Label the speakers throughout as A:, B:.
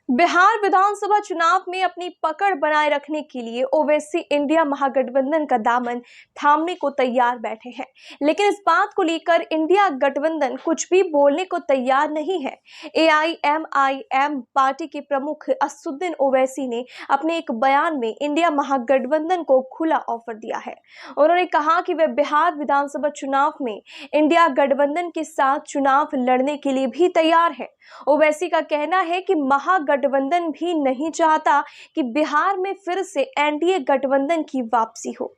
A: बिहार विधानसभा चुनाव में अपनी पकड़ बनाए रखने के लिए ओवैसी इंडिया महागठबंधन का दामन थामने को तैयार बैठे हैं। लेकिन इस बात को लेकर इंडिया गठबंधन कुछ भी बोलने को तैयार नहीं है। एआईएमआईएम पार्टी के प्रमुख असदुद्दीन ओवैसी ने अपने एक बयान में इंडिया महागठबंधन को खुला ऑफर दिया है। उन्होंने कहा कि वे बिहार विधानसभा चुनाव में इंडिया गठबंधन के साथ चुनाव लड़ने के लिए भी तैयार है। ओवैसी का कहना है कि महागठबंधन भी नहीं चाहता कि बिहार में फिर से एनडीए गठबंधन की वापसी हो।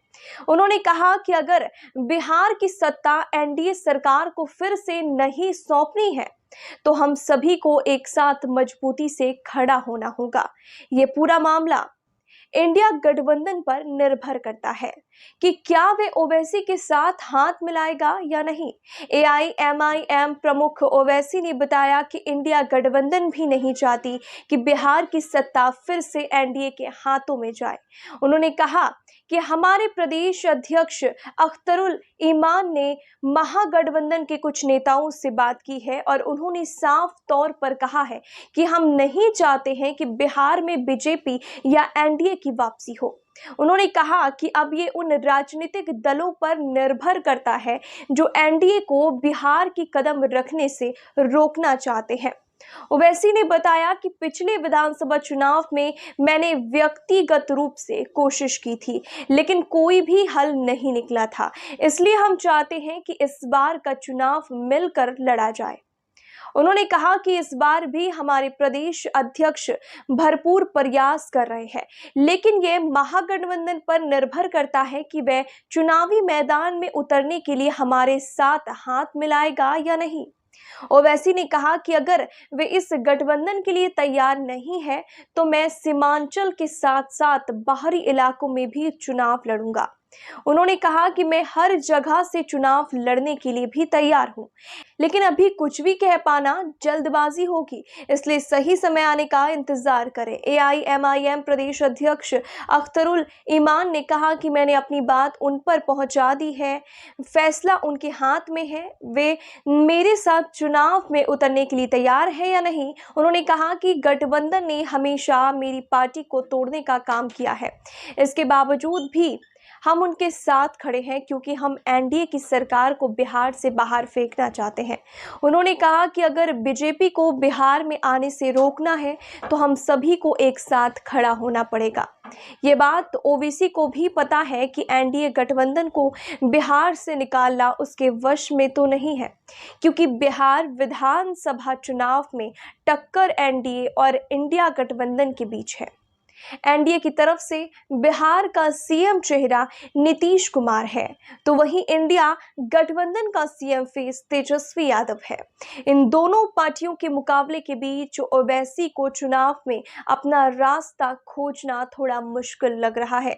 A: उन्होंने कहा कि अगर बिहार की सत्ता एनडीए सरकार को फिर से नहीं सौंपनी है तो हम सभी को एक साथ मजबूती से खड़ा होना होगा। ये पूरा मामला इंडिया गठबंधन पर निर्भर करता है कि क्या वे ओवैसी के साथ हाथ मिलाएगा या नहीं। एआईएमआईएम प्रमुख ओवैसी ने बताया कि इंडिया गठबंधन भी नहीं चाहती कि बिहार की सत्ता फिर से एनडीए के हाथों में जाए। उन्होंने कहा कि हमारे प्रदेश अध्यक्ष अख्तरुल ईमान ने महागठबंधन के कुछ नेताओं से बात की है और उन्होंने साफ तौर पर कहा है कि हम नहीं चाहते हैं कि बिहार में बीजेपी या एनडीए की वापसी हो। उन्होंने कहा कि अब ये उन राजनीतिक दलों पर निर्भर करता है जो एनडीए को बिहार की कदम रखने से रोकना चाहते हैं। ओवैसी ने बताया कि पिछले विधानसभा चुनाव में मैंने व्यक्तिगत रूप से कोशिश की थी, लेकिन कोई भी हल नहीं निकला था। इसलिए हम चाहते हैं कि इस बार का चुनाव मिलकर लड़ा जाए। उन्होंने कहा कि इस बार भी हमारे प्रदेश अध्यक्ष भरपूर प्रयास कर रहे हैं, लेकिन यह महागठबंधन पर निर्भर करता है कि वह चुनावी मैदान में उतरने के लिए हमारे साथ हाथ मिलाएगा या नहीं। ओवैसी ने कहा कि अगर वे इस गठबंधन के लिए तैयार नहीं है तो मैं सीमांचल के साथ साथ बाहरी इलाकों में भी चुनाव लड़ूंगा। उन्होंने कहा कि मैं हर जगह से चुनाव लड़ने के लिए भी तैयार हूं, लेकिन अभी कुछ भी कह पाना जल्दबाजी होगी, इसलिए सही समय आने का इंतजार करें। एआईएमआईएम प्रदेश अध्यक्ष अख्तरुल ईमान ने कहा कि मैंने अपनी बात उन पर पहुंचा दी है, फैसला उनके हाथ में है, वे मेरे साथ चुनाव में उतरने के लिए तैयार है या नहीं। उन्होंने कहा कि गठबंधन ने हमेशा मेरी पार्टी को तोड़ने का काम किया है, इसके बावजूद भी हम उनके साथ खड़े हैं क्योंकि हम एनडीए की सरकार को बिहार से बाहर फेंकना चाहते हैं। उन्होंने कहा कि अगर बीजेपी को बिहार में आने से रोकना है तो हम सभी को एक साथ खड़ा होना पड़ेगा। ये बात ओवैसी को भी पता है कि एनडीए गठबंधन को बिहार से निकालना उसके वश में तो नहीं है, क्योंकि बिहार विधानसभा चुनाव में टक्कर एनडीए और इंडिया गठबंधन के बीच है। एनडीए की तरफ से बिहार का सीएम चेहरा नीतीश कुमार है, तो वहीं इंडिया गठबंधन का सीएम फेस तेजस्वी यादव है। इन दोनों पार्टियों के मुकाबले के बीच ओवैसी को चुनाव में अपना रास्ता खोजना थोड़ा मुश्किल लग रहा है।